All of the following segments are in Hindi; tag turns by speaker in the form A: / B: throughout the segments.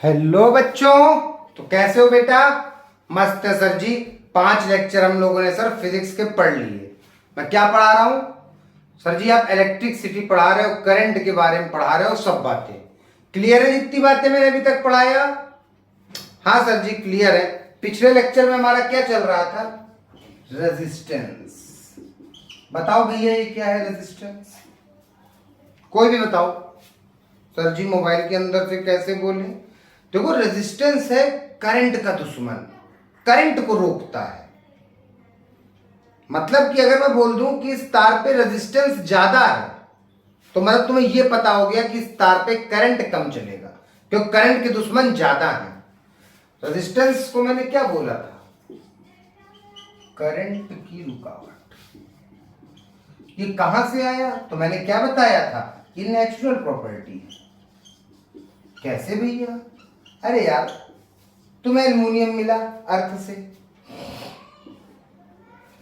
A: हेलो बच्चों। तो कैसे हो बेटा? मस्त है सर जी। 5 लेक्चर हम लोगों ने सर फिजिक्स के पढ़ लिए। मैं क्या पढ़ा रहा हूं सर जी? आप इलेक्ट्रिसिटी पढ़ा रहे हो, करंट के बारे में पढ़ा रहे हो, सब बातें क्लियर है? जितनी बातें मैंने अभी तक पढ़ाया। हाँ सर जी क्लियर है। पिछले लेक्चर में हमारा क्या चल रहा था? रेजिस्टेंस। बताओ भैया ये क्या है रेजिस्टेंस? कोई भी बताओ। सर जी मोबाइल के अंदर से कैसे बोले? देखो रेजिस्टेंस है करंट का दुश्मन, करंट को रोकता है। मतलब कि अगर मैं बोल दूं कि इस तार पे रेजिस्टेंस ज्यादा है तो मतलब तुम्हें यह पता हो गया कि इस तार पे करंट कम चलेगा, क्योंकि करंट के दुश्मन ज्यादा है। रेजिस्टेंस को मैंने क्या बोला था? करंट की रुकावट। ये कहां से आया? तो मैंने क्या बताया था? ये नेचुरल प्रॉपर्टी है। कैसे भैया? अरे यार तुम्हें एल्युमिनियम मिला अर्थ से,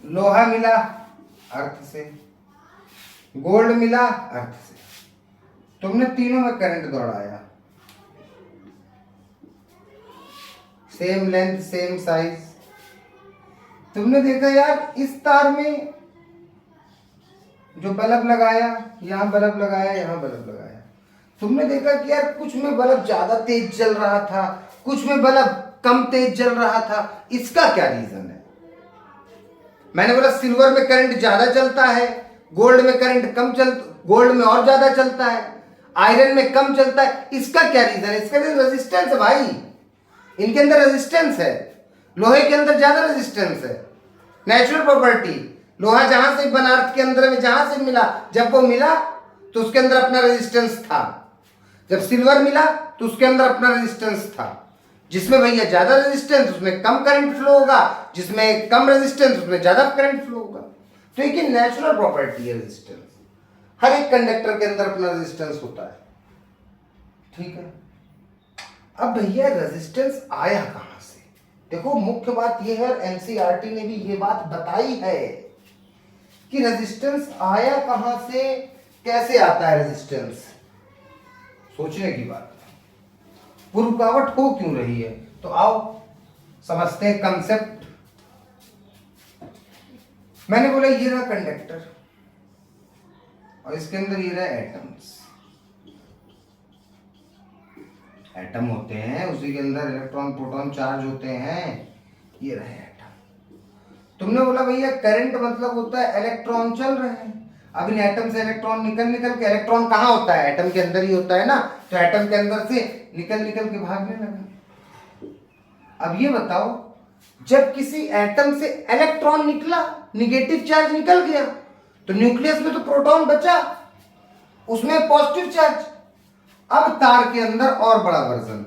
A: लोहा मिला अर्थ से, गोल्ड मिला अर्थ से, तुमने तीनों में करंट दौड़ाया, सेम लेंथ सेम साइज। तुमने देखा यार इस तार में जो बल्ब लगाया, यहां बल्ब लगाया, यहां बल्ब लगाया, तुमने देखा कि यार कुछ में बल्ब ज्यादा तेज जल रहा था, कुछ में बल्ब कम तेज जल रहा था। इसका क्या रीजन है? मैंने बोला सिल्वर में करंट ज्यादा चलता है, गोल्ड में करंट कम चल, गोल्ड में और ज्यादा चलता है, आयरन में कम चलता है। इसका क्या रीजन है? इसका रेजिस्टेंस है भाई, इनके अंदर रेजिस्टेंस है। लोहे के अंदर ज्यादा रेजिस्टेंस है, नेचुरल प्रॉपर्टी। लोहा जहां से बना, अर्थ के अंदर में जहां से मिला, जब वो मिला तो उसके अंदर अपना रेजिस्टेंस था। जब सिल्वर मिला तो उसके अंदर अपना रेजिस्टेंस था। जिसमें भैया ज्यादा रेजिस्टेंस उसमें कम करंट फ्लो होगा, जिसमें कम रेजिस्टेंस उसमें ज्यादा करंट फ्लो होगा। तो ये नेचुरल प्रॉपर्टी है रेजिस्टेंस। हर एक कंडक्टर के अंदर अपना रेजिस्टेंस होता है, ठीक है। अब भैया रेजिस्टेंस आया कहां से? देखो मुख्य बात यह है, एनसीईआरटी ने भी ये बात बताई है कि रेजिस्टेंस आया कहां से, कैसे आता है रेजिस्टेंस। सोचने की बात है। वो रुकावट हो क्यों रही है? तो आओ समझते हैं कंसेप्ट। मैंने बोला ये रहा कंडक्टर और इसके अंदर ये रहा एटम्स। एटम होते हैं, उसी के अंदर इलेक्ट्रॉन प्रोटॉन चार्ज होते हैं। ये रहे एटम। तुमने बोला भैया करंट मतलब होता है इलेक्ट्रॉन चल रहे हैं। अब इन एटम से इलेक्ट्रॉन निकल निकल के, इलेक्ट्रॉन कहाँ होता है? एटम के अंदर ही होता है ना। तो एटम के अंदर से निकल निकल के भागने लगा। अब ये बताओ, जब किसी एटम से इलेक्ट्रॉन निकला, निगेटिव चार्ज निकल गया, तो न्यूक्लियस में तो प्रोटॉन बचा, उसमें पॉजिटिव चार्ज। अब तार के अंदर और बड़ा वर्जन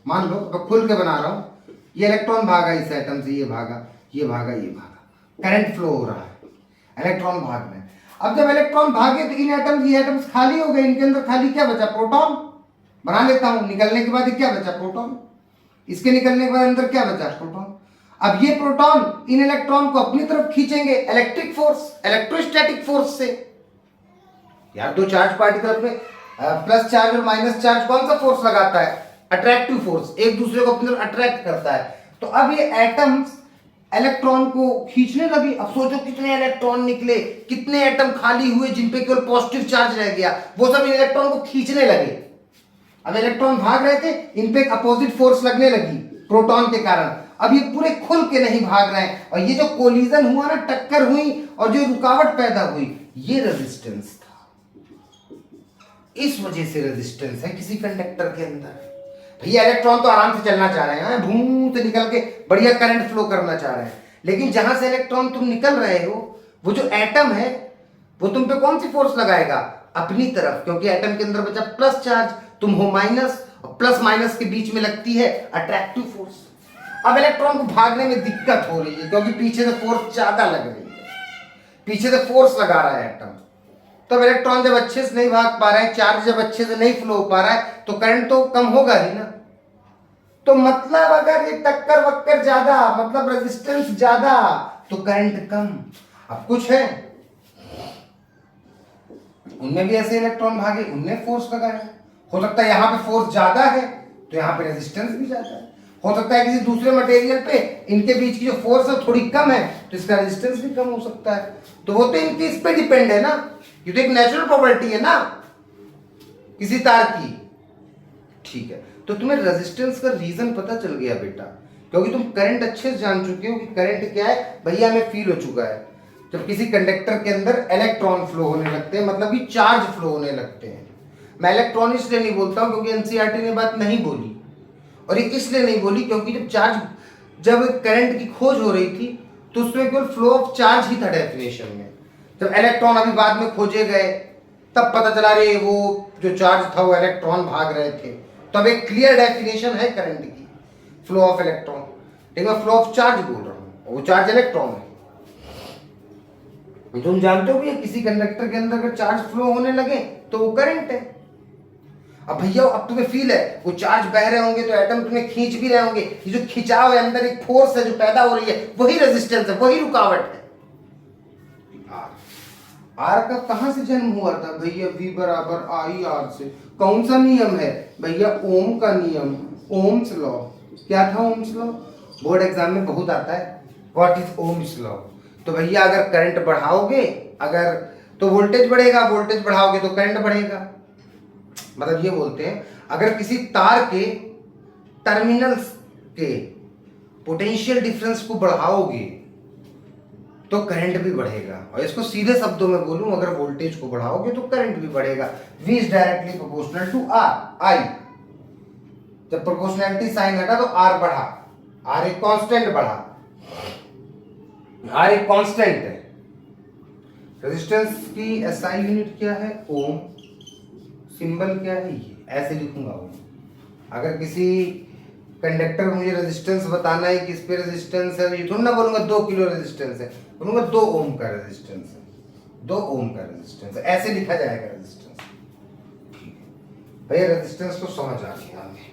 A: मान लो, तो खुल के बना रहा हूं। ये इलेक्ट्रॉन भागा इस एटम से, ये भागा, ये भागा, ये भागा, करंट फ्लो हो रहा है, इलेक्ट्रॉन भाग रहे हैं। अब जब इलेक्ट्रॉन भागे तो इन एटम्स, ये एटम्स खाली हो गए, इनके अंदर खाली क्या बचा? प्रोटॉन। बना लेता हूं, निकलने के बाद क्या बचा? प्रोटॉन। इसके निकलने के बाद अंदर क्या बचा? प्रोटॉन। अब ये प्रोटॉन इन इलेक्ट्रॉन को अपनी तरफ खींचेंगे इलेक्ट्रिक फोर्स, इलेक्ट्रोस्टैटिक फोर्स से। यार दो चार्ज पार्टिकल में प्लस चार्ज और माइनस चार्ज कौन सा फोर्स लगाता है? अट्रैक्टिव फोर्स, एक दूसरे को अपनी तरफ अट्रैक्ट करता है। तो अब ये एटम्स इलेक्ट्रॉन को खींचने लगी। अब सोचो कितने इलेक्ट्रॉन निकले, कितने एटम खाली हुए जिन पे केवल पॉजिटिव चार्ज रह गया, वो सब इलेक्ट्रॉन को खींचने लगे। अब इलेक्ट्रॉन भाग रहे थे, इन पे अपोजिट फोर्स लगने लगी प्रोटॉन के कारण। अब ये पूरे खुल के नहीं भाग रहे हैं, और ये जो कोलिजन हुआ ना, टक्कर हुई और जो रुकावट पैदा हुई, ये रेजिस्टेंस था। इस वजह से रेजिस्टेंस है किसी कंडक्टर के अंदर। भैया इलेक्ट्रॉन तो आराम से चलना चाह रहे हैं, भूं से निकल के बढ़िया करंट फ्लो करना चाह रहे हैं, लेकिन जहां से इलेक्ट्रॉन तुम निकल रहे हो, वो जो एटम है वो तुम पे कौन सी फोर्स लगाएगा? अपनी तरफ, क्योंकि एटम के अंदर बचा प्लस चार्ज, तुम हो माइनस, और प्लस माइनस के बीच में लगती है अट्रैक्टिव फोर्स। अब इलेक्ट्रॉन को भागने में दिक्कत हो रही है, क्योंकि पीछे से फोर्स ज्यादा लग रही है, पीछे से फोर्स लगा रहा है एटम। तब इलेक्ट्रॉन जब अच्छे से नहीं भाग पा रहे हैं, चार्ज जब अच्छे से नहीं फ्लो हो पा रहा है, तो करंट तो कम होगा ही ना। तो मतलब अगर ये टक्कर वक्कर ज्यादा, मतलब रेजिस्टेंस ज्यादा, तो करंट कम। अब कुछ है उनमें भी ऐसे इलेक्ट्रॉन भागे, उनने फोर्स लगाया। हो सकता है यहां पे फोर्स ज्यादा है तो यहाँ पे रेजिस्टेंस भी ज्यादा है। हो सकता है किसी दूसरे मटेरियल पे इनके बीच की जो फोर्स है थोड़ी कम है, तो इसका रेजिस्टेंस भी कम हो सकता है। तो वो तो इनके इस पे डिपेंड है ना, ये तो एक नेचुरल प्रॉपर्टी है ना किसी तार की। ठीक है, तो तुम्हें रेजिस्टेंस का रीजन पता चल गया बेटा, क्योंकि तुम करंट अच्छे से जान चुके हो कि करंट क्या है। भैया हमें फील हो चुका है जब किसी कंडक्टर के अंदर इलेक्ट्रॉन फ्लो होने लगते हैं, मतलब कि चार्ज फ्लो होने लगते हैं। मैं इलेक्ट्रॉन इसलिए नहीं बोलता हूं क्योंकि एनसीईआरटी ने बात नहीं बोली, और ये इसलिए नहीं बोली क्योंकि जब करंट की खोज हो रही थी तो उसमें केवल फ्लो ऑफ चार्ज ही था डेफिनेशन में। जब इलेक्ट्रॉन अभी बाद में खोजे गए तब पता चला रे वो जो चार्ज था वो इलेक्ट्रॉन भाग रहे थे। तो अब एक क्लियर डेफिनेशन है करंट की, फ्लो ऑफ इलेक्ट्रॉन। लेकिन मैं फ्लो ऑफ चार्ज बोल रहा हूँ, वो चार्ज इलेक्ट्रॉन है। तुम जानते हो भैया किसी कंडक्टर के अंदर अगर चार्ज फ्लो होने लगे तो वो करंट है। अब भैया अब तुम्हें फील है वो चार्ज बह रहे होंगे तो एटम तुम्हें खींच भी रहे होंगे, ये जो खिंचाव है अंदर एक फोर्स है जो पैदा हो रही है, वही रेजिस्टेंस है, वही रुकावट है। आर का कहां से जन्म हुआ था भैया? V बराबर आई आर से। कौन सा नियम है भैया? ओम का नियम, ओम्स लॉ। क्या था ओम्स लॉ? बोर्ड एग्जाम में बहुत आता है, व्हाट इज ओम्स लॉ। तो भैया अगर करंट बढ़ाओगे अगर तो वोल्टेज बढ़ेगा, वोल्टेज बढ़ाओगे तो करंट बढ़ेगा। मतलब ये बोलते हैं अगर किसी तार के टर्मिनल्स के पोटेंशियल डिफरेंस को बढ़ाओगे तो करंट भी बढ़ेगा। और इसको सीधे शब्दों में बोलूं, अगर वोल्टेज को बढ़ाओगे तो करंट भी बढ़ेगा। V is directly proportional to R, I। जब प्रोपोर्शनैलिटी साइन हटा तो R बढ़ा, R एक कांस्टेंट बढ़ा, R एक कांस्टेंट है। रेजिस्टेंस की SI यूनिट क्या है? ओम। सिंबल क्या है? ये ऐसे लिखूंगा ओम। अगर किसी कंडक्टर मुझे रेजिस्टेंस बताना है कि इस पे रेजिस्टेंस है, ये थोड़ा ना बोलूंगा 2 किलो रेजिस्टेंस है, बोलूंगा 2 ओम का रेजिस्टेंस है, 2 ओम का रेजिस्टेंस है, ऐसे लिखा जाएगा रेजिस्टेंस। ठीक है भैया, रेजिस्टेंस तो समझ आ गया हमें।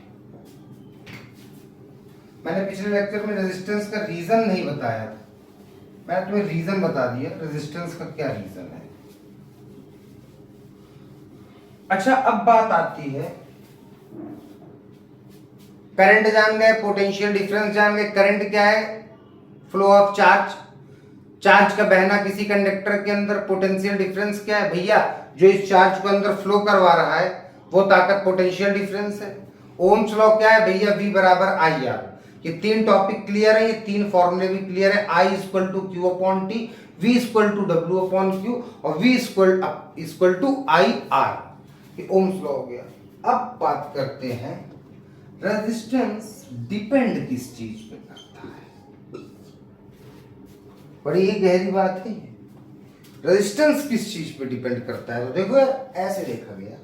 A: मैंने पिछले लेक्चर में रेजिस्टेंस का रीजन नहीं बताया था, मैंने तुम्हें रीजन बता दिया रेजिस्टेंस का क्या रीजन है। अच्छा, अब बात आती है, करंट जान गए, पोटेंशियल डिफरेंस जान गए। करंट क्या है? फ्लो ऑफ चार्ज, चार्ज का बहना किसी कंडक्टर के अंदर। पोटेंशियल डिफरेंस क्या है भैया? जो इस चार्ज को अंदर फ्लो करवा रहा है वो ताकत पोटेंशियल डिफरेंस है। ओम्स लॉ क्या है भैया? V बराबर आई आर। ये 3 टॉपिक क्लियर है, ये 3 फॉर्मूले भी क्लियर है। I equal to Q upon T, V equal to W upon Q और V equal to I R. ये ओम्स लॉ हो गया। अब बात करते हैं रेजिस्टेंस डिपेंड किस चीज पे करता है। बड़ी ही गहरी बात है ये, रेजिस्टेंस किस चीज पे डिपेंड करता है। तो देखो यार, ऐसे देखा गया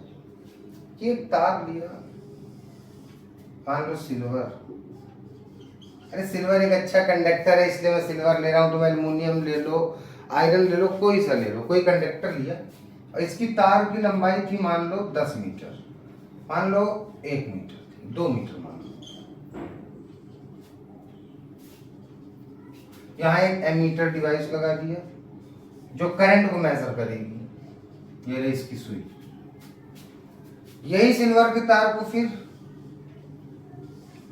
A: कि एक तार लिया, मान लो सिल्वर। अरे सिल्वर एक अच्छा कंडक्टर है इसलिए मैं सिल्वर ले रहा हूं, तुम एल्युमिनियम ले लो, आयरन ले लो, कोई सा ले लो, कोई कंडक्टर लिया और इसकी तार की लंबाई थी मान लो 10 मीटर, मान लो 1 मीटर, 2 मीटर मान लो। यहाँ एक एमीटर डिवाइस लगा दिया जो करंट को मेजर करेगी। ये रही इसकी सुई। यही सिल्वर के तार को फिर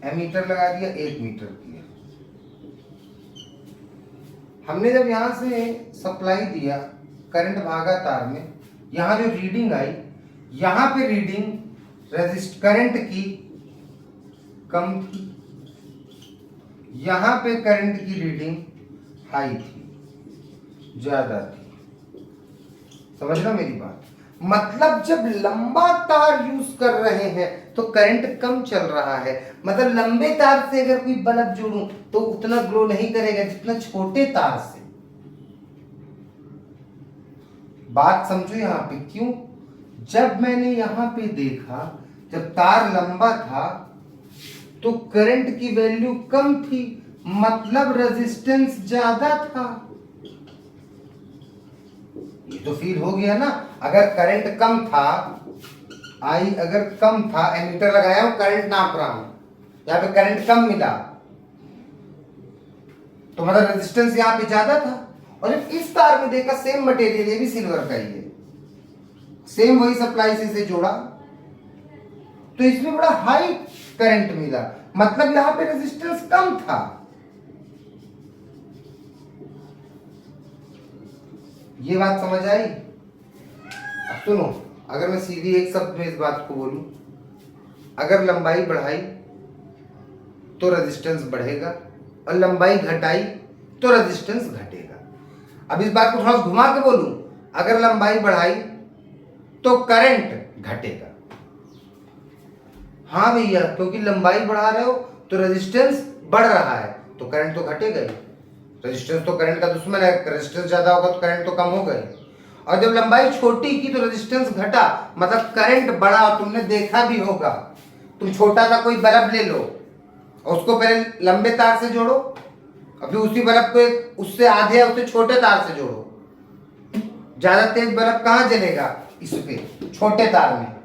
A: एमीटर लगा दिया 1 मीटर की। हमने जब यहां से सप्लाई दिया, करंट भागा तार में, यहां जो रीडिंग आई, यहां पे रीडिंग रेजिस्ट करंट की कम थी, यहां पे करंट की रीडिंग हाई थी, ज्यादा थी। समझ लो मेरी बात। मतलब जब लंबा तार यूज कर रहे हैं तो करंट कम चल रहा है। मतलब लंबे तार से अगर कोई बल्ब जोड़ूं तो उतना ग्लो नहीं करेगा जितना छोटे तार से। बात समझो यहां पे क्यों? जब मैंने यहां पे देखा, जब तार लंबा था तो करंट की वैल्यू कम थी, मतलब रेजिस्टेंस ज्यादा था। ये तो फील हो गया ना। अगर करंट कम था, आई अगर कम था, एमीटर लगाया हूं, करंट नाप रहा हूं, यहां पे करंट कम मिला तो मतलब रेजिस्टेंस यहां पे ज्यादा था। और जब इस तार में देखा, सेम मटेरियल, ये भी सिल्वर का ही है, सेम वही सप्लाई से इसे जोड़ा तो इसमें बड़ा हाई करंट मिला, मतलब यहां पे रेजिस्टेंस कम था। ये बात समझ आई? अब सुनो, अगर मैं सीधी एक शब्द में इस बात को बोलूं, अगर लंबाई बढ़ाई तो रेजिस्टेंस बढ़ेगा और लंबाई घटाई तो रेजिस्टेंस घटेगा। अब इस बात को थोड़ा घुमा के बोलूं, अगर लंबाई बढ़ाई तो करंट घटेगा। हाँ भैया, क्योंकि लंबाई बढ़ा रहे हो तो रेजिस्टेंस बढ़ रहा है तो करंट तो घटेगा ही। रेजिस्टेंस तो करंट का दुश्मन है, रेजिस्टेंस ज्यादा होगा तो करंट तो कम होगा ही। और जब लंबाई छोटी की तो रेजिस्टेंस घटा, मतलब करंट बढ़ा। तुमने देखा भी होगा, तुम छोटा सा कोई बल्ब ले लो और उसको पहले लंबे तार से जोड़ो, और फिर उसी बल्ब को उससे आधे उससे छोटे तार से जोड़ो। ज्यादा तेज बल्ब कहाँ जलेगा? इस पे छोटे तार में।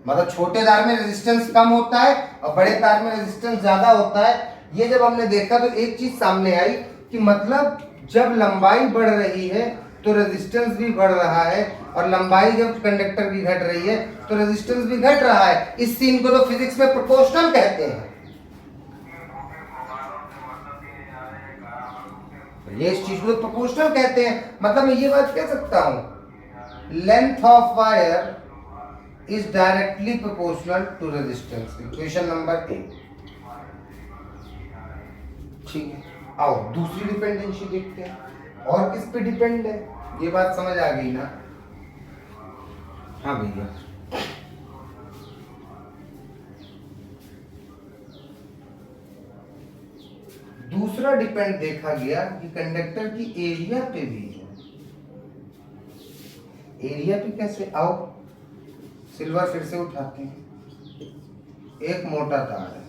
A: मतलब छोटे तार में रेजिस्टेंस कम होता है और बड़े तार में रेजिस्टेंस ज्यादा होता है। ये जब हमने देखा तो एक चीज सामने आई कि मतलब जब लंबाई बढ़ रही है तो रेजिस्टेंस भी बढ़ रहा है, और लंबाई जब कंडक्टर की घट रही है तो रेजिस्टेंस भी घट रहा है। इस सीन को तो फिजिक्स में प्रोपोर्शनल कहते हैं। ये इस चीज को प्रोपोर्शनल कहते हैं। मतलब मैं ये बात कह सकता हूं, length of wire is directly proportional to resistance. Equation number 1। ठीक है, आओ दूसरी डिपेंडेंसी देखते हैं। और किस पे डिपेंड है, ये बात समझ आ गई ना? हाँ भैया, दूसरा डिपेंड देखा गया कि कंडक्टर की एरिया पे भी है। एरिया पे कैसे? आओ सिल्वर फिर से उठाते हैं। एक मोटा तार है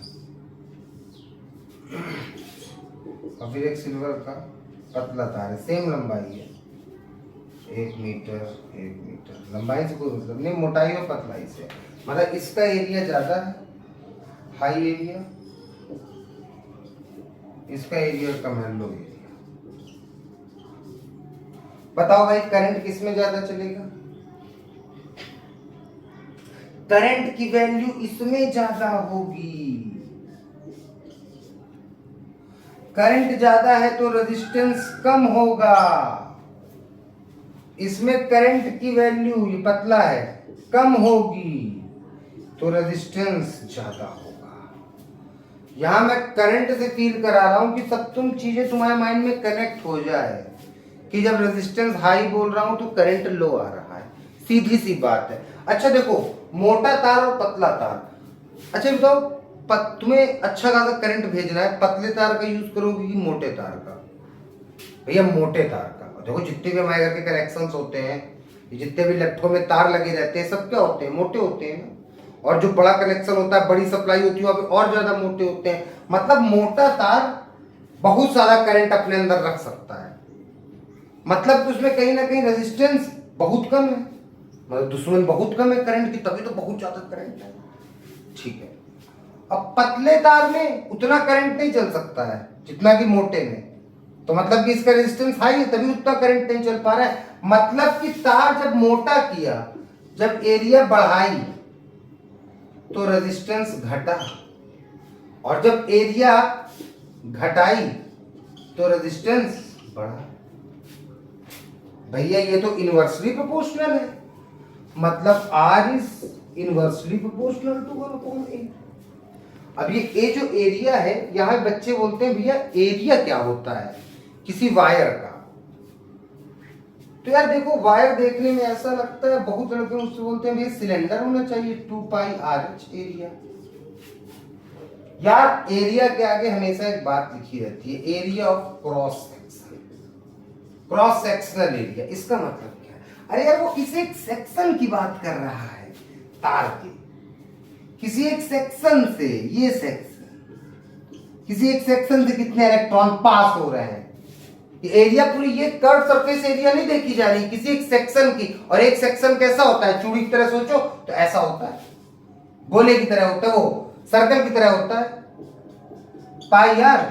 A: और फिर एक सिल्वर का पतला तार है, सेम लंबाई है, 1 मीटर 1 मीटर। लंबाई से कोई मतलब नहीं, मोटाई और पतलाई से। मतलब इसका एरिया ज्यादा है, हाई एरिया, इसका एरिया कम है, लो एरिया। बताओ भाई करंट किस में ज्यादा चलेगा? करंट की वैल्यू इसमें ज्यादा होगी। करंट ज्यादा है तो रेजिस्टेंस कम होगा। इसमें करंट की वैल्यू, ये पतला है, कम होगी तो रेजिस्टेंस ज्यादा होगा। यहां मैं करंट से फील करा रहा हूं कि सब तुम चीजें तुम्हारे माइंड में कनेक्ट हो जाए कि जब रेजिस्टेंस हाई बोल रहा हूं तो करंट लो आ रहा है। सीधी सी बात है। अच्छा देखो, मोटा तार और पतला तार। अच्छा बताओ, तुम्हें अच्छा खासा करंट भेजना है, पतले तार का यूज करोगे कि मोटे तार का? भैया मोटे तार का। देखो जितने भी हमारे घर के कनेक्शंस होते हैं, जितने भी लट्ठों में तार लगे रहते हैं, सब क्या होते हैं? मोटे होते हैं। और जो बड़ा कनेक्शन होता है, बड़ी सप्लाई होती है, वहां पे और ज्यादा मोटे होते हैं। मतलब मोटा तार बहुत ज्यादा करंट अपने अंदर रख सकता है। मतलब उसमें कहीं ना कहीं रेजिस्टेंस बहुत कम है, मतलब दुश्मन बहुत कम है करंट की, तभी तो बहुत ज्यादा करंट है। ठीक है, अब पतले तार में उतना करंट नहीं चल सकता है जितना कि मोटे में। तो मतलब कि इसका रेजिस्टेंस हाई है तभी उतना करंट नहीं चल पा रहा है। मतलब कि तार जब मोटा किया, जब एरिया बढ़ाई तो रेजिस्टेंस घटा, और जब एरिया घटाई तो रेजिस्टेंस बढ़ा। भैया ये तो इनवर्सली प्रोपोर्शनल है। मतलब R is inversely proportional to 1/8। अब ये जो एरिया है, यहां बच्चे बोलते हैं भैया एरिया क्या होता है किसी वायर का? तो यार देखो, वायर देखने में ऐसा लगता है, बहुत लड़के मुझसे बोलते हैं भैया सिलेंडर होना चाहिए, 2πRH एरिया। यार एरिया के आगे हमेशा एक बात लिखी रहती है, area of cross section, cross sectional area. इसका मतलब क्या है? अरे यार वो किसी एक सेक्शन की बात कर रहा है तार के, किसी एक सेक्शन से, ये सेक्शन, किसी एक सेक्शन से कितने इलेक्ट्रॉन पास हो रहे हैं। एरिया पूरी ये कर्व सरफेस एरिया नहीं देखी जा रही, किसी एक सेक्शन की। और एक सेक्शन कैसा होता है? चूड़ी की तरह सोचो तो ऐसा होता है, गोले की तरह होता है, वो सर्कल की तरह होता है, πr²।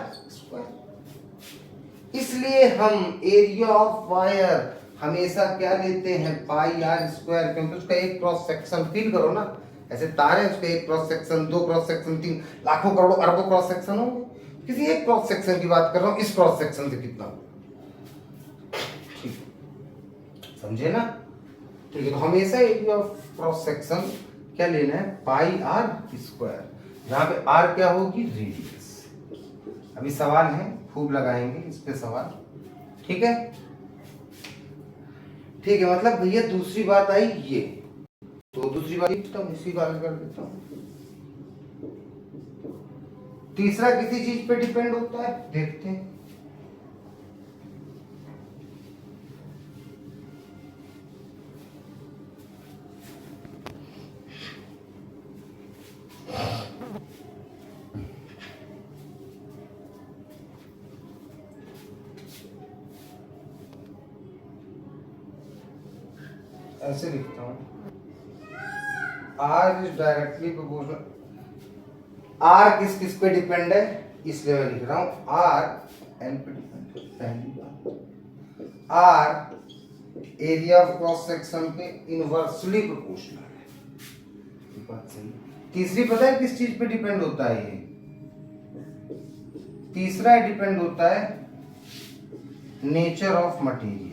A: इसलिए हम एरिया ऑफ वायर हमेशा क्या लेते हैं? πr², क्योंकि उसका एक क्रॉस सेक्शन, फील करो ना, ऐसे तार है, उसके एक क्रॉस सेक्शन, दो क्रॉस सेक्शन, तीन, लाखों करोड़ों अरबों क्रॉस सेक्शन होंगे। किसी एक क्रॉस सेक्शन की बात कर रहा हूँ, इस क्रॉस सेक्शन से कितना होगा, ठीक समझे ना। ठीक है, तो हमेशा एरिया ऑफ क्रॉस सेक्शन क्या लेना है, पाई आर स्क्वायर, जहां पे आर क्या होगी, रेडियस। अभी सवाल है, खूब लगाएंगे इस पे सवाल, ठीक है। ठीक है, मतलब भैया दूसरी बात आई ये, तो दूसरी बात लिखता हूँ, इसी बात कर देता हूँ। तीसरा किसी चीज पे डिपेंड होता है, देखते हैं। ऐसे लिखता हूँ, R is directly proportional, R किस किस पे डिपेंड है, इसलिए मैं लिख रहा हूँ आर एन पे डिपेंड है। पहली बात, R area of cross section पे इनवर्सली प्रोपोर्शनल है, ये बात सही। तीसरी पता है किस चीज पे डिपेंड होता है ये, तीसरा डिपेंड होता है नेचर ऑफ मटेरियल,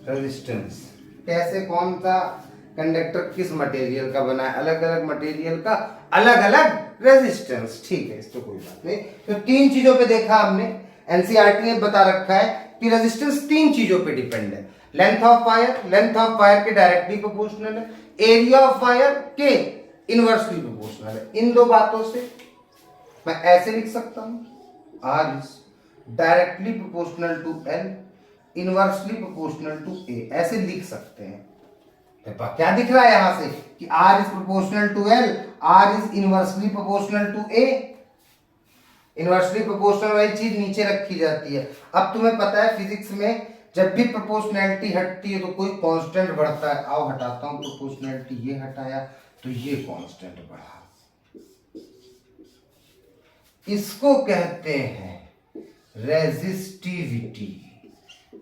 A: रेजिस्टेंस, कैसे कौन सा कंडक्टर किस मटेरियल का बना है, अलग अलग मटेरियल का अलग अलग रेजिस्टेंस, ठीक है, इसको कोई बात नहीं। तो तीन चीजों पे देखा हमने, एनसीईआरटी ने बता रखा है कि रेजिस्टेंस तीन चीजों पे डिपेंड है, length of wire, length of wire के डायरेक्टली प्रोपोर्शनल है, एरिया ऑफ वायर के इनवर्सली प्रोपोर्शनल है। इन दो बातों से मैं ऐसे लिख सकता हूं, R is directly proportional to L, inversely proportional to A, ऐसे लिख सकते हैं। तो क्या दिख रहा है यहां से कि R is proportional to L, R is inversely proportional to A। Inversely proportional वाली चीज नीचे रखी जाती है। अब तुम्हें पता है फिजिक्स में जब भी प्रोपोर्शनैलिटी हटती है तो कोई कांस्टेंट बढ़ता है। आओ हटाता हूं प्रोपोर्शनैलिटी, ये हटाया तो ये कांस्टेंट बढ़ा, इसको कहते हैं रेजिस्टिविटी।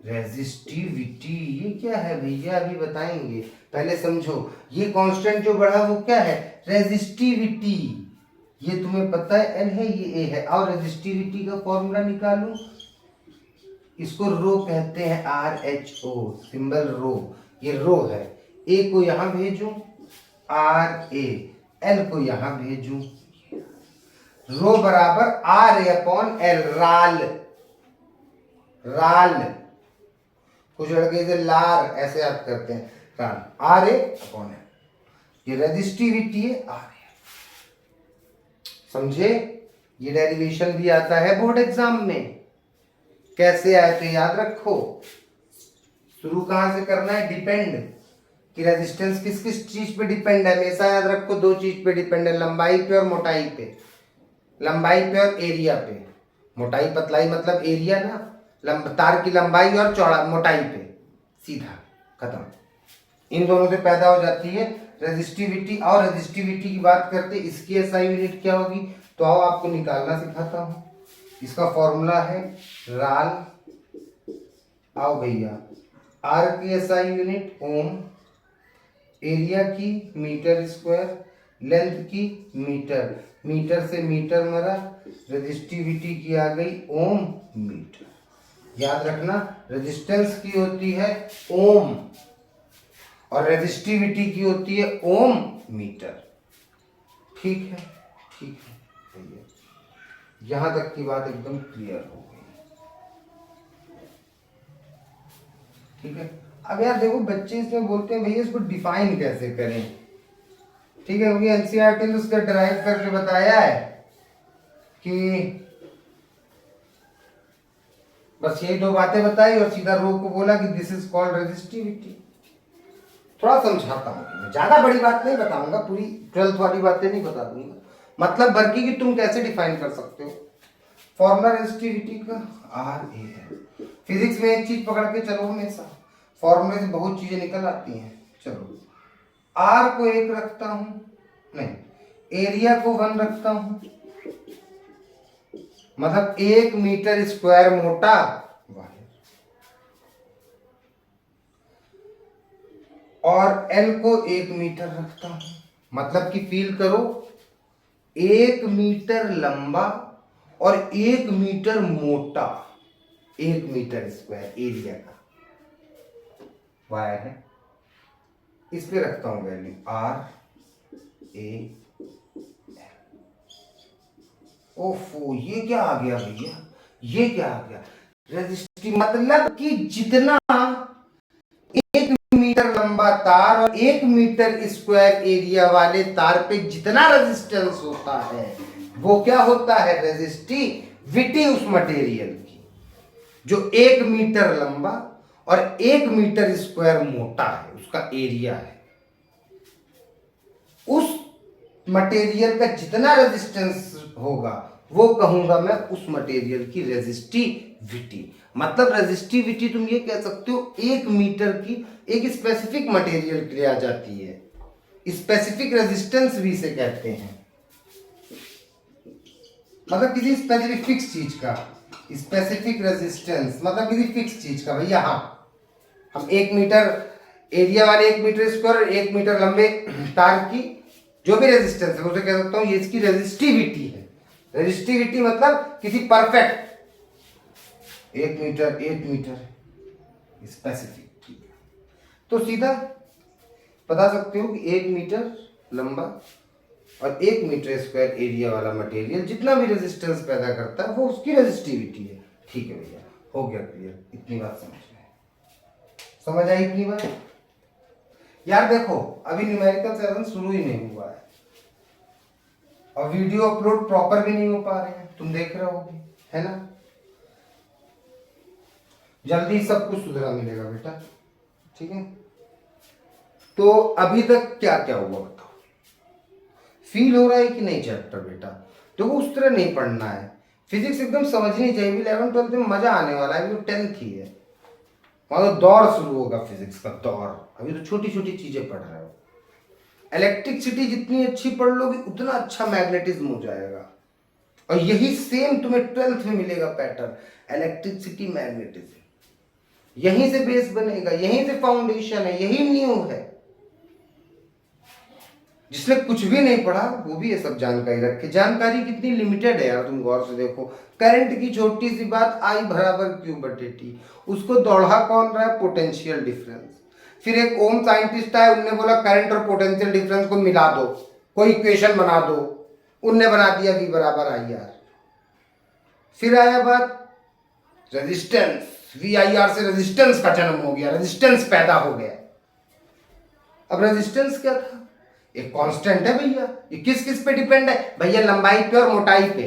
A: रेजिस्टिविटी ये क्या है भैया, अभी बताएंगे, पहले समझो। ये कांस्टेंट जो बढ़ा वो क्या है, रेजिस्टिविटी। ये तुम्हें पता है एल है, ये ए है। और रेजिस्टिविटी का फॉर्मूला निकालूं, इसको रो कहते हैं, आर एच ओ, सिंबल रो, ये रो है। ए को यहां भेजूं, आर ए, एल को यहां भेजूं, रो बराबर आर ए अपॉन एल, राल, राल, कुछ लड़के इसे लार ऐसे याद करते हैं, राल, आर ए अपॉन एल, ये रेजिस्टिविटी है, आर ए, समझे। ये डेरिवेशन भी आता है बोर्ड एग्जाम में, कैसे आए तो याद रखो। शुरू कहां से करना है, डिपेंड, कि रेजिस्टेंस किस किस चीज पे डिपेंड है, हमेशा याद रखो, दो चीज पे डिपेंड है, लंबाई पे और मोटाई पे, लंबाई पे और एरिया पे। मोटाई पतलाई मतलब एरिया ना, तार की लंबाई और चौड़ा मोटाई पे, सीधा खत्म। इन दोनों से पैदा हो जाती है रेजिस्टिविटी। और रेजिस्टिविटी की बात करते, इसकी एसआई यूनिट क्या होगी, तो आओ आपको निकालना सिखाता हूं। इसका फॉर्मूला है राल, आओ भैया, आर की एसआई यूनिट ओम, एरिया की मीटर स्क्वायर, लेंथ की मीटर, मीटर से मीटर मरा, रेजिस्टिविटी की आ गई ओम मीटर। याद रखना रेजिस्टेंस की होती है ओम और रेजिस्टिविटी की होती है ओम मीटर, ठीक है, ठीक है भैया, यहां तक की बात एकदम क्लियर हो गई, ठीक है। अब यार देखो बच्चे इसमें बोलते हैं भैया इसको डिफाइन कैसे करें, ठीक है, क्योंकि एनसीईआरटी ने उसका ड्राइव करके बताया है कि बस यही दो बातें बताई और सीधा रो को बोला कि दिस इज कॉल्ड रेजिस्टिविटी। थोड़ा समझाता हूँ, ज्यादा बड़ी बात नहीं बताऊंगा, पूरी 12th वाली बातें नहीं बता दूंगा, मतलब बल्कि कि तुम कैसे डिफाइन कर सकते हो। फॉर्मूला रेजिस्टिविटी का आर ए है। फिजिक्स में एक चीज पकड़ के चलो हमेशा, फॉर्मूले से बहुत चीजें निकल आती हैं। चलो आर को 1 रखता हूं, नहीं, एरिया को 1 रखता हूं, मतलब 1 मीटर स्क्वायर मोटा वायर, और एल को 1 मीटर रखता हूं, मतलब कि फील करो 1 मीटर लंबा और 1 मीटर मोटा, 1 मीटर स्क्वायर एरिया का वायर है, इस पे रखता हूं वैल्यू RA। ओफो, ये क्या आ गया भैया, ये क्या आ गया, रेजिस्टिव मतलब कि जितना 1 मीटर लंबा तार और 1 मीटर स्क्वायर एरिया वाले तार पे जितना रेजिस्टेंस होता है वो क्या होता है, रेजिस्टिविटी उस मटेरियल की जो 1 मीटर लंबा और 1 मीटर स्क्वायर मोटा है, उसका एरिया है। उस मटेरियल का जितना रेजिस्टेंस होगा वो कहूंगा मैं उस मटेरियल की रेजिस्टिविटी। मतलब रेजिस्टिविटी तुम ये कह सकते हो 1 मीटर की एक स्पेसिफिक मटेरियल के लिए आ जाती है, स्पेसिफिक रेजिस्टेंस भी इसे कहते हैं। मतलब किसी स्पेसिफिक फिक्स चीज का स्पेसिफिक रेजिस्टेंस, मतलब किसी फिक्स चीज का। भैया हाँ, हम 1 मीटर एरिया वाले 1 मीटर स्क्वायर और 1 मीटर लंबे तार की जो भी रेजिस्टेंस है उसे कह सकता हूं ये इसकी रेजिस्टिविटी है। रेजिस्टिविटी मतलब किसी परफेक्ट 1 मीटर स्पेसिफिक। तो सीधा बता सकते हो कि 1 मीटर लंबा और 1 मीटर स्क्वायर एरिया वाला मटेरियल जितना भी रेजिस्टेंस पैदा करता है वो उसकी रेजिस्टिविटी है। ठीक है भैया, हो गया क्लियर, इतनी बात समझ आई इतनी बात। यार देखो, अभी न्यूमेरिकल सेशन शुरू ही नहीं हुआ है और वीडियो अपलोड प्रॉपर भी नहीं हो पा रहे हैं, तुम देख रहे होगे, है ना। जल्दी सब कुछ सुधरा मिलेगा बेटा, ठीक है। तो अभी तक क्या क्या हुआ बताओ, फील हो रहा है कि नहीं चैप्टर बेटा? तो वो उस तरह नहीं पढ़ना है, फिजिक्स एकदम समझनी चाहिए। 11th 12th में मजा आने वाला है, अभी तो 10th ही है, वहां तो दौर शुरू होगा फिजिक्स का दौर। अभी तो छोटी छोटी चीजें पढ़ रहे हो। इलेक्ट्रिसिटी जितनी अच्छी पढ़ लोगे उतना अच्छा मैग्नेटिज्म हो जाएगा, और यही सेम तुम्हें 12th में मिलेगा पैटर्न, इलेक्ट्रिसिटी मैग्नेटिज्म। यहीं से बेस बनेगा, यहीं से फाउंडेशन है, यही नींव है। जिसने कुछ भी नहीं पढ़ा वो भी ये सब जानकारी रखे। जानकारी कितनी लिमिटेड है यार, तुम गौर से देखो। करंट की छोटी सी बात I बराबर Q/T, उसको दौड़ा कौन रहा है, पोटेंशियल डिफरेंस। फिर एक ओम साइंटिस्ट आया, उनने बोला करंट और पोटेंशियल डिफरेंस को मिला दो, कोई इक्वेशन बना दो, उनने बना दिया V बराबर IR। फिर आया बात रेजिस्टेंस, VIR से रेजिस्टेंस का जन्म हो गया, रेजिस्टेंस पैदा हो गया। अब रेजिस्टेंस क्या था, एक कांस्टेंट है भैया। ये किस किस पे डिपेंड है भैया, लंबाई पे और मोटाई पे,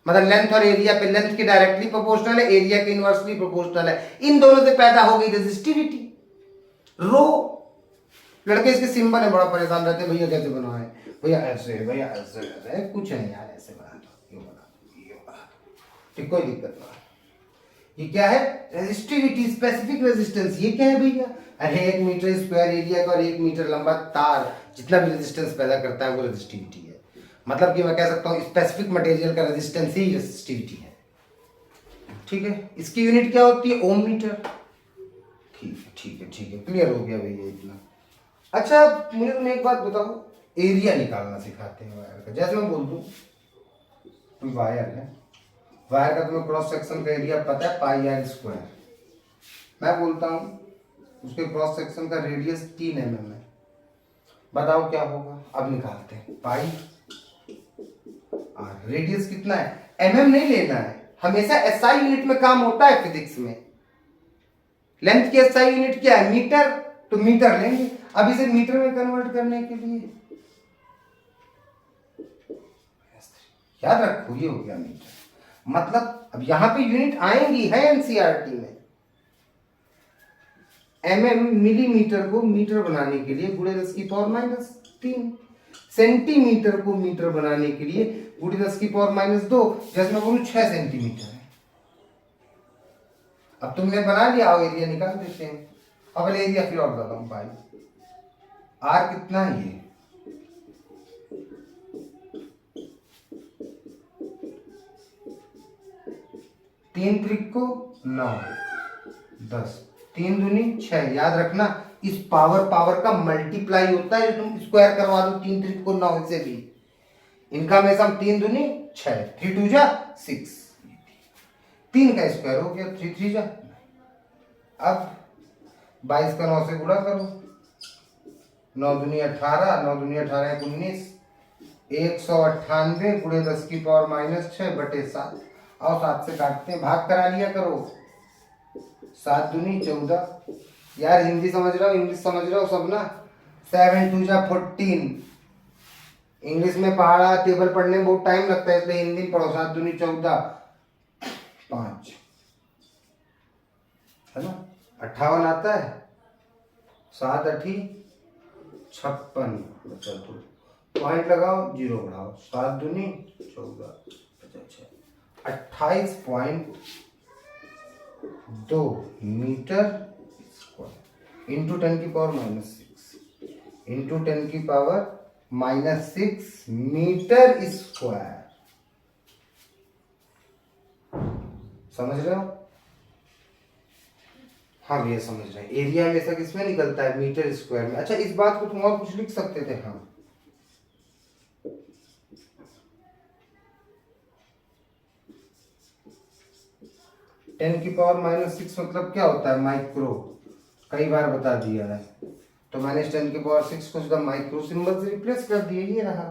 A: मतलब लेंथ और एरिया पे। लेंथ की डायरेक्टली प्रोपोर्शनल है, एरिया के इनवर्सली प्रोपोर्शनल है। इन दोनों से पैदा हो गई रेजिस्टिविटी, रो। लड़के इसके सिंबल है, बड़ा परेशान रहते हैं, भैया कैसे बनाए, भैया ऐसे, भैया ऐसे, ऐसे। कुछ नहीं यार, ऐसे बना दो, यूं बना दो, यूं बना दो, ठीक, कोई दिक्कत नहीं। ये क्या है, रेजिस्टिविटी, स्पेसिफिक रेजिस्टेंस। ये क्या है भैया, अरे 1 मीटर स्क्वायर एरिया का और 1 मीटर लंबा तार जितना भी रेजिस्टेंस पैदा करता है वो रेजिस्टिविटी है। मतलब कि मैं कह सकता हूँ स्पेसिफिक मटेरियल का रेजिस्टेंस ही रेजिस्टिविटी है। ठीक है, इसकी यूनिट क्या होती है, ओम मीटर। ठीक है ठीक है ठीक है, क्लियर हो गया भैया इतना। अच्छा मुझे तुम एक बात बताओ, एरिया निकालना सिखाते हैं वायर का। जैसे मैं बोल दूं कोई वायर है, वायर का तुम्हें क्रॉस सेक्शन का एरिया पता है πr²। मैं बोलता हूँ उसके क्रॉस सेक्शन का रेडियस 3 mm है, बताओ क्या होगा। अब निकालते हैं, पाई आर, रेडियस कितना है, mm नहीं लेना है, हमेशा SI यूनिट में काम होता है फिजिक्स में। लेंथ की SI यूनिट क्या है, मीटर, तो मीटर लेंगे। अब इसे मीटर में कन्वर्ट करने के लिए याद रखो ये हो गया मीटर। मतलब अब यहां पे यूनिट आएंगी है एनसीईआरटी में। mm मिलीमीटर को मीटर बनाने के लिए गुणे 10⁻³ सेंटीमीटर को मीटर बनाने के लिए गुणे 10⁻²। जैसे मैं बोलूं 6 सेंटीमीटर है। अब तुमने बना लिया, आओ एरिया निकाल देते हैं। अब एरिया फिर और बताता हूं, भाई आर कितना है, ये 3 त्रिक को 9, 10, 3 दूनी 6। याद रखना इस पावर का मल्टीप्लाई होता है, जो तुम स्क्वायर करवा दो 3 3 को 9 से भी। इनका में सम 3 दूनी 6, 3 2 जा 6, 3 का स्क्वायर हो गया 3 3 जा। अब 22 का 9 से गुणा करो, 9 दूनी 18, 9 दूनी 18 19, 198 गुणे 10 की पावर -6 बटे 7। और 7 से काटते हैं, भाग करा लिया करो, 7 दूनी 14। यार हिंदी समझ रहे हो, इंग्लिश समझ रहे हो सब ना। 7 2 जा 14। इंग्लिश में पहाड़ा टेबल पढ़ने में बहुत टाइम लगता है, इसलिए हिंदी में पढ़ो। 7 दूनी 14, 5 है ना, 58 आता है, 7 8 56, बचा 2, पॉइंट लगाओ, 0 बढ़ाओ, 7 दूनी 14, 28.2 मीटर स्क्वायर इंटू 10 की पावर -6 इंटू 10 की पावर -6 मीटर स्क्वायर। समझ रहे हो? हाँ भैया समझ रहे हैं। एरिया हमेशा किसमें निकलता है? मीटर स्क्वायर में। अच्छा इस बात को तुम और कुछ लिख सकते थे। हाँ 10 की पावर -6 मतलब क्या होता है? माइक्रो, कई बार बता दिया है। तो -10 की पावर 6 को सीधा माइक्रो सिंबल से रिप्लेस कर दिए, ये रहा।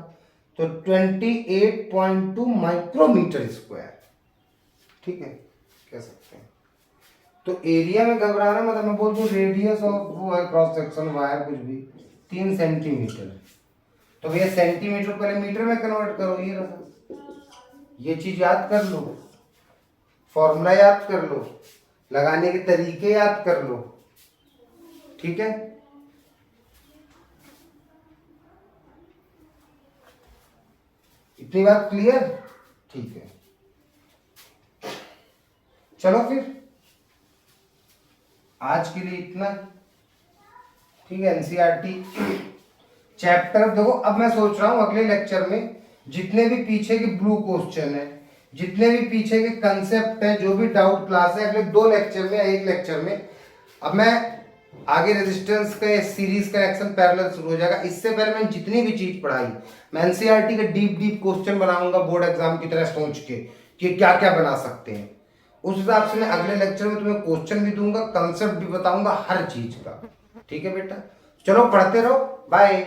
A: तो 28.2 माइक्रोमीटर स्क्वायर, ठीक है, कह सकते हैं। तो एरिया में घबराना मतलब, मैं बोल दूं रेडियस ऑफ वो है क्रॉस सेक्शन वायर कुछ भी 3 सेंटीमीटर, तो भैया सेंटीमीटर पहले मीटर में कन्वर्ट करो, ये रहा। ये चीज याद कर लो, फॉर्मूला याद कर लो, लगाने के तरीके याद कर लो, ठीक है। इतनी बात क्लियर? ठीक है, चलो फिर आज के लिए इतना, ठीक है। एनसीईआरटी चैप्टर देखो। अब मैं सोच रहा हूं अगले लेक्चर में जितने भी पीछे के ब्लू क्वेश्चन है, जितने भी पीछे के कंसेप्ट है, जो भी डाउट क्लास है, अगले 2 लेक्चर में, एक लेक्चर में, अब मैं आगे रेजिस्टेंस का सीरीज का एक्शन पैरेलल शुरू हो जाएगा। इससे पहले मैंने जितनी भी चीज पढ़ाई, मैं एनसीईआरटी के डीप क्वेश्चन बनाऊंगा बोर्ड एग्जाम की तरह सोच के कि क्या क्या बना सकते हैं। उस हिसाब से मैं अगले लेक्चर में तुम्हें क्वेश्चन भी दूंगा, कंसेप्ट भी बताऊंगा, हर चीज का, ठीक है बेटा। चलो पढ़ते रहो, बाय।